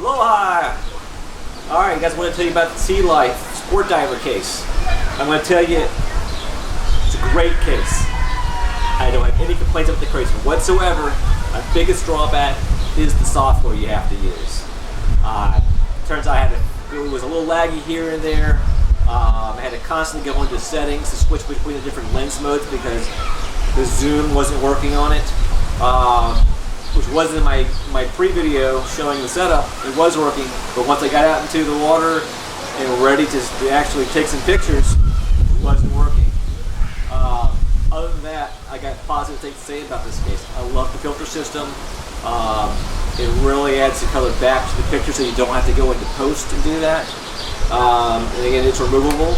Aloha! Alright guys, I want to tell you about the SeaLife SportDiver case. I'm going to tell you, it's a great case. I don't have any complaints about the case whatsoever. My biggest drawback is the software you have to use. Turns out it was a little laggy here and there. I had to constantly go into settings to switch between the different lens modes because the zoom wasn't working on it. Which wasn't in my pre-video showing the setup. It was working, but once I got out into the water and ready to actually take some pictures, it wasn't working. Other than that, I got positive things to say about this case. I love the filter system. It really adds the color back to the picture so you don't have to go into post and do that. And again, it's removable,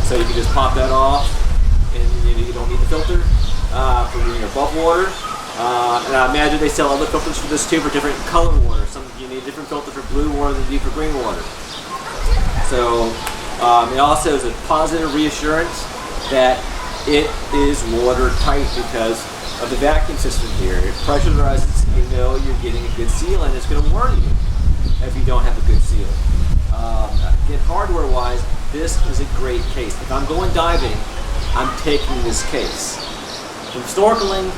so you can just pop that off and you don't need the filter for when you're above water. And I imagine they sell other filters for this too for different color water. You need a different filter for blue water than you do for green water. So it also is a positive reassurance that it is watertight because of the vacuum system here. It pressurizes so you know you're getting a good seal, and it's going to warn you if you don't have a good seal. Again, hardware-wise, this is a great case. If I'm going diving, I'm taking this case. From snorkeling,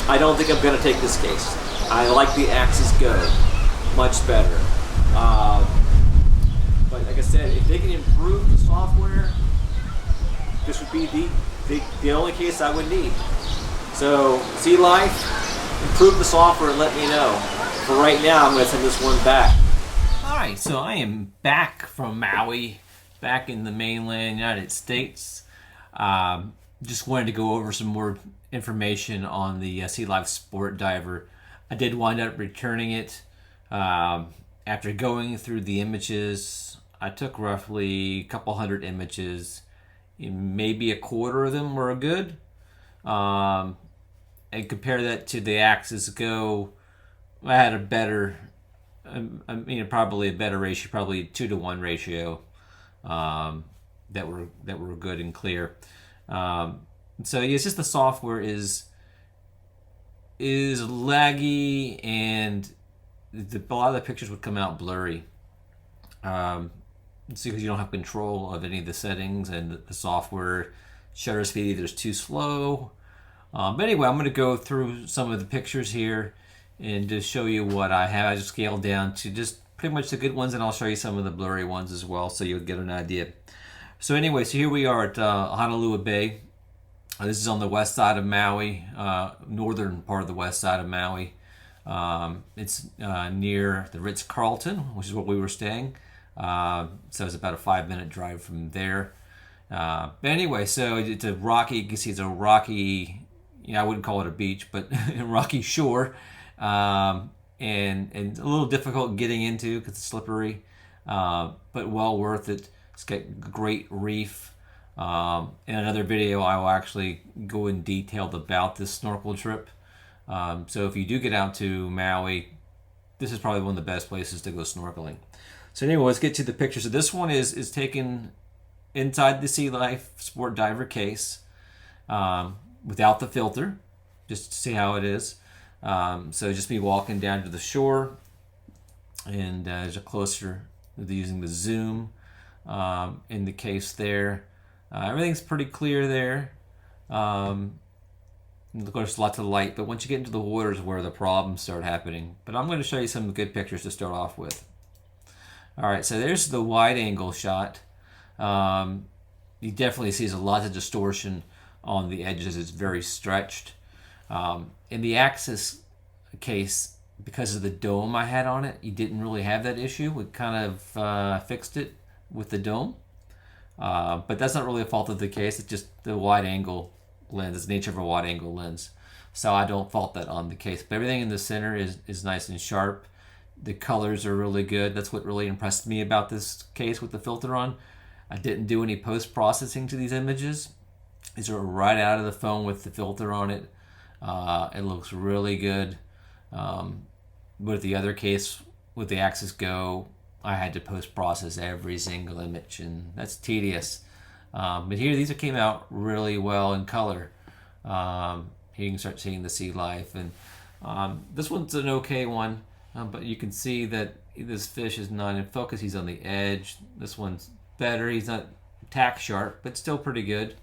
I don't think I'm going to take this case. I like the Axis Go much better. But like I said, if they can improve the software, this would be the only case I would need. So, SeaLife, improve the software and let me know. For right now, I'm going to send this one back. Alright, so I am back from Maui, back in the mainland United States. Just wanted to go over some more information on the SeaLife SportDiver. I did wind up returning it. After going through the images, I took roughly a couple hundred images. Maybe a quarter of them were good. And compare that to the Axis Go, I had a better, probably a better ratio, probably a 2-to-1 ratio that were good and clear. So it's just the software is laggy, and a lot of the pictures would come out blurry. It's because you don't have control of any of the settings, and the software shutter speed either is too slow. But anyway, I'm going to go through some of the pictures here and just show you what I have. I just scaled down to just pretty much the good ones, and I'll show you some of the blurry ones as well, so you'll get an idea. So anyway, so here we are at Honolua Bay. This is on the west side of Maui, northern part of the west side of Maui. It's near the Ritz-Carlton, which is where we were staying. So it's about a 5-minute drive from there. But anyway, so it's a rocky, you can see it's a rocky, I wouldn't call it a beach, but a rocky shore. And a little difficult getting into because it's slippery, but well worth it. It's got great reef. In another video, I will actually go in detail about this snorkel trip. So if you do get out to Maui, this is probably one of the best places to go snorkeling. So anyway, let's get to the picture. So this one is taken inside the SeaLife SportDiver case without the filter, just to see how it is. So just me walking down to the shore, and there's a closer using the zoom in the case there. Everything's pretty clear there. Of course, lots of light, but once you get into the water is where the problems start happening. But I'm going to show you some good pictures to start off with. Alright, so there's the wide angle shot. You definitely see there's a lot of distortion on the edges. It's very stretched. In the Axis case, because of the dome I had on it, you didn't really have that issue. We kind of fixed it with the dome. But that's not really a fault of the case. It's just the wide angle lens. It's the nature of a wide angle lens. So I don't fault that on the case. But everything in the center is nice and sharp. The colors are really good. That's what really impressed me about this case with the filter on. I didn't do any post-processing to these images. These are right out of the phone with the filter on it. It looks really good. With the other case, with the Axis Go, I had to post-process every single image, and that's tedious. But here, these came out really well in color. Here you can start seeing the SeaLife, and this one's an okay one, but you can see that this fish is not in focus. He's on the edge. This one's better. He's not tack sharp, but still pretty good.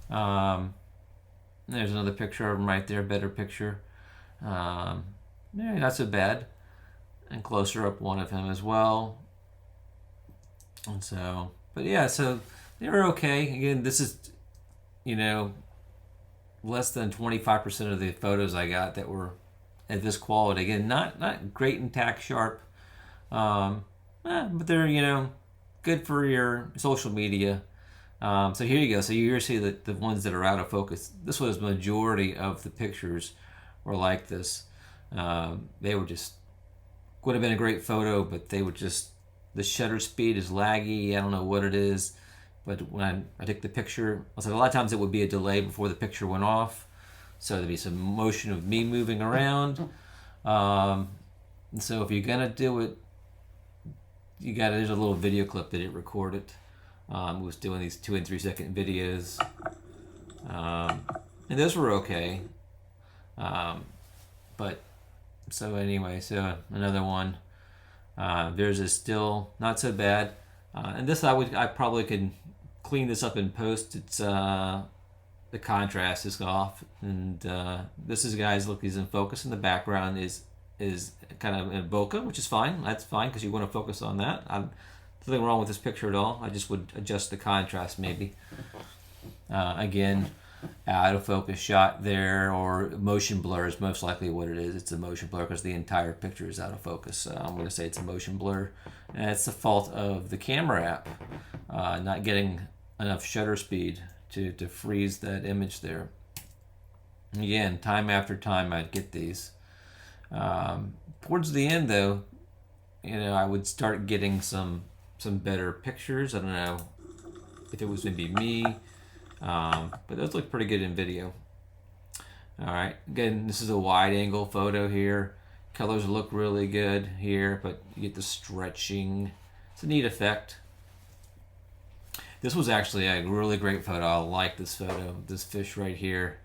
There's another picture of him right there, better picture. Yeah, not so bad. And closer up one of him as well. And so, but yeah, so they were okay. Again, this is, you know, less than 25% of the photos I got that were at this quality. Again, not great and tack sharp, but they're, you know, good for your social media. So here you go. So you see the ones that are out of focus. This was the majority of the pictures were like this. They were just, would have been a great photo, but they would just, the shutter speed is laggy. I don't know what it is, but when I take the picture, I was like, a lot of times it would be a delay before the picture went off. So there'd be some motion of me moving around. And so if you're gonna do it, there's a little video clip that it recorded. It was doing these 2 and 3 second videos. And those were okay. But so anyway, so another one. Theirs is still not so bad. And this I probably could clean this up in post. It's the contrast is off, and this is, guys, look, he's in focus, and the background is kind of in bokeh, which is fine. That's fine because you want to focus on that. Nothing wrong with this picture at all. I just would adjust the contrast maybe. Again, out of focus shot there, or motion blur is most likely what it is. It's a motion blur because the entire picture is out of focus. So I'm going to say it's a motion blur, and it's the fault of the camera app not getting enough shutter speed to freeze that image there. Again, time after time I'd get these. Towards the end though, you know, I would start getting some better pictures. I don't know if it was maybe me, but those look pretty good in video. All right, again, this is a wide angle photo here. Colors look really good here, but you get the stretching. It's a neat effect. This was actually a really great photo. I like this photo. This fish right here.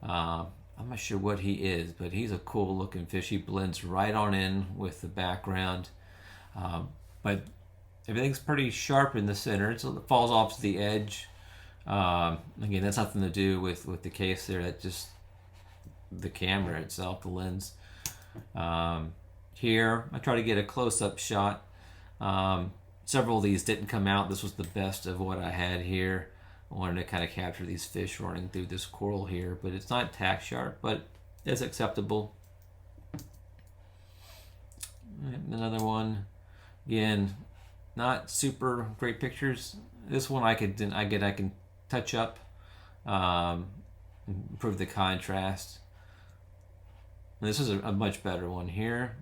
I'm not sure what he is, but he's a cool looking fish. He blends right on in with the background. But everything's pretty sharp in the center. It falls off to the edge. Again, that's nothing to do with the case there. That's just the camera itself, the lens. Here, I try to get a close-up shot. Several of these didn't come out. This was the best of what I had here. I wanted to kind of capture these fish running through this coral here, but it's not tack sharp, but it's acceptable. Another one. Again, not super great pictures. This one I can touch up, improve the contrast. And this is a much better one here.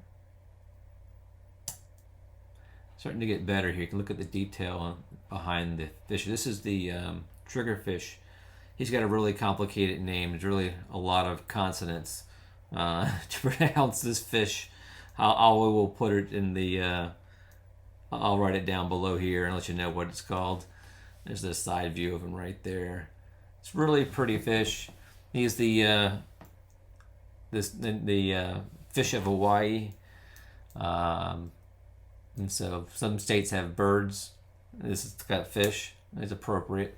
Starting to get better here. You can look at the detail behind the fish. This is the triggerfish. He's got a really complicated name. There's really a lot of consonants to pronounce this fish. I will put it in the. I'll write it down below here and let you know what it's called. There's this side view of him right there. It's really pretty fish. He's the fish of Hawaii. And so some states have birds. This has got fish. It's appropriate.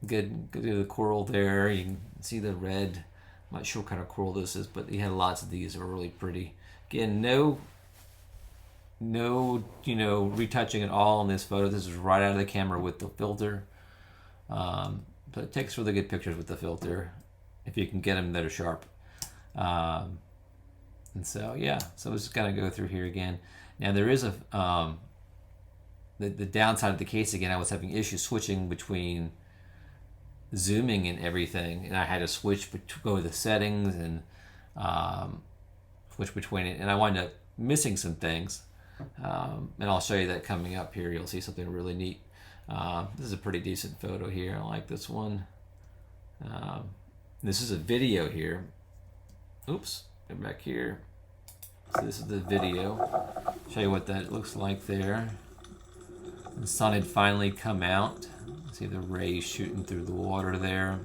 Good to the coral there. You can see the red. I'm not sure what kind of coral this is, but he had lots of these that are really pretty. Again, no retouching at all in this photo. This is right out of the camera with the filter. But it takes really good pictures with the filter if you can get them that are sharp. And so yeah, so let's just kind of go through here again. Now there is the downside of the case again. I was having issues switching between zooming and everything, and I had to go to the settings and switch between it, and I wound up missing some things. And I'll show you that coming up here. You'll see something really neat. This is a pretty decent photo here. I like this one. This is a video here. Oops, go back here. So this is the video. Show you what that looks like there. The sun had finally come out. See the rays shooting through the water there.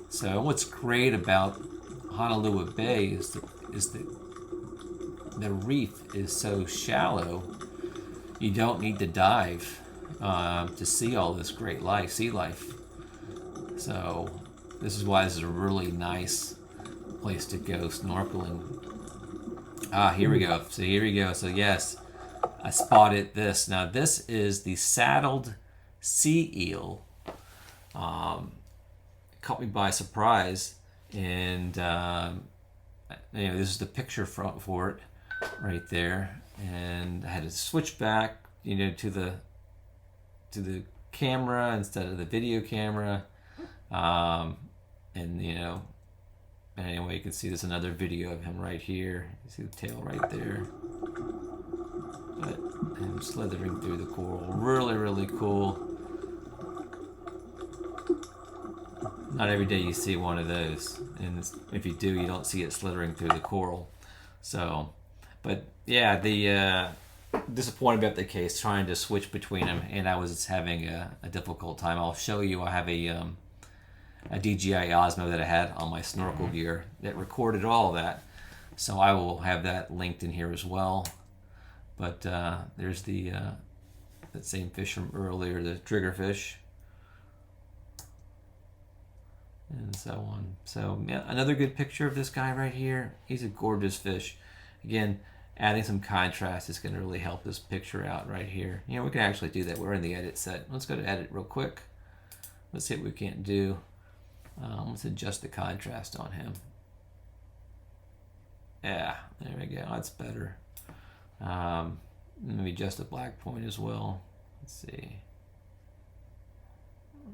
So what's great about Honolua Bay is the reef is so shallow, you don't need to dive to see all this great sea life. So this is why this is a really nice place to go snorkeling. Here we go. So here we go. So yes, I spotted this. Now this is the saddled sea eel. Caught me by surprise, and this is the picture for it right there. And I had to switch back, to the camera instead of the video camera. Anyway, you can see there's another video of him right here. You see the tail right there. But him slithering through the coral. Really, really cool. Not every day you see one of those. And if you do, you don't see it slithering through the coral. So, but yeah, the disappointed about the case, trying to switch between them, and I was having a difficult time. I'll show you. I have a DJI Osmo that I had on my snorkel gear that recorded all of that, so I will have that linked in here as well. But there's that same fish from earlier, the triggerfish, and so on. So yeah, another good picture of this guy right here. He's a gorgeous fish. Again, adding some contrast is going to really help this picture out right here. We can actually do that. We're in the edit set. Let's go to edit real quick. Let's see what we can't do. Let's adjust the contrast on him. Yeah, there we go. That's better. Maybe adjust the black point as well. Let's see.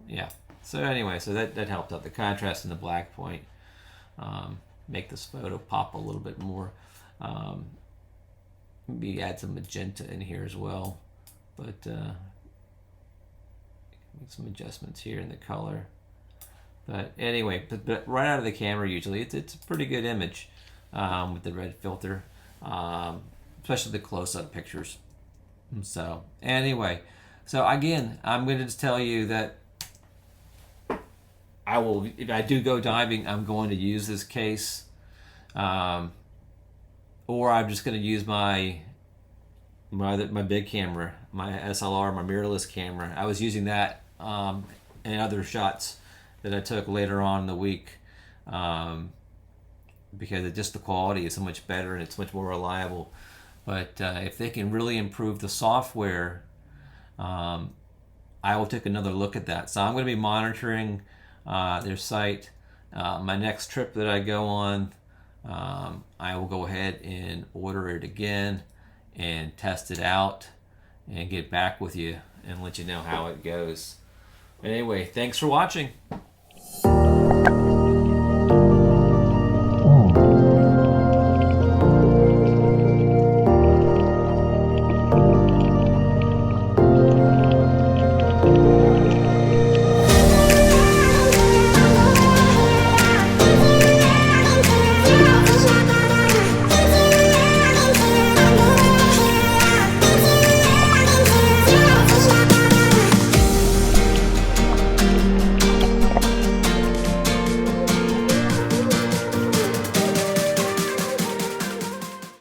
Yeah. So anyway, so that helped out the contrast and the black point. Make this photo pop a little bit more. Maybe add some magenta in here as well. But make some adjustments here in the color. But anyway, but right out of the camera, usually it's a pretty good image with the red filter, especially the close-up pictures. So anyway, so again, I'm going to just tell you that I will, if I do go diving, I'm going to use this case, or I'm just going to use my big camera, my SLR, my mirrorless camera. I was using that in other shots that I took later on in the week, because just the quality is so much better and it's much more reliable. But if they can really improve the software, I will take another look at that. So I'm going to be monitoring their site. My next trip that I go on, I will go ahead and order it again and test it out and get back with you and let you know how it goes. Anyway, thanks for watching.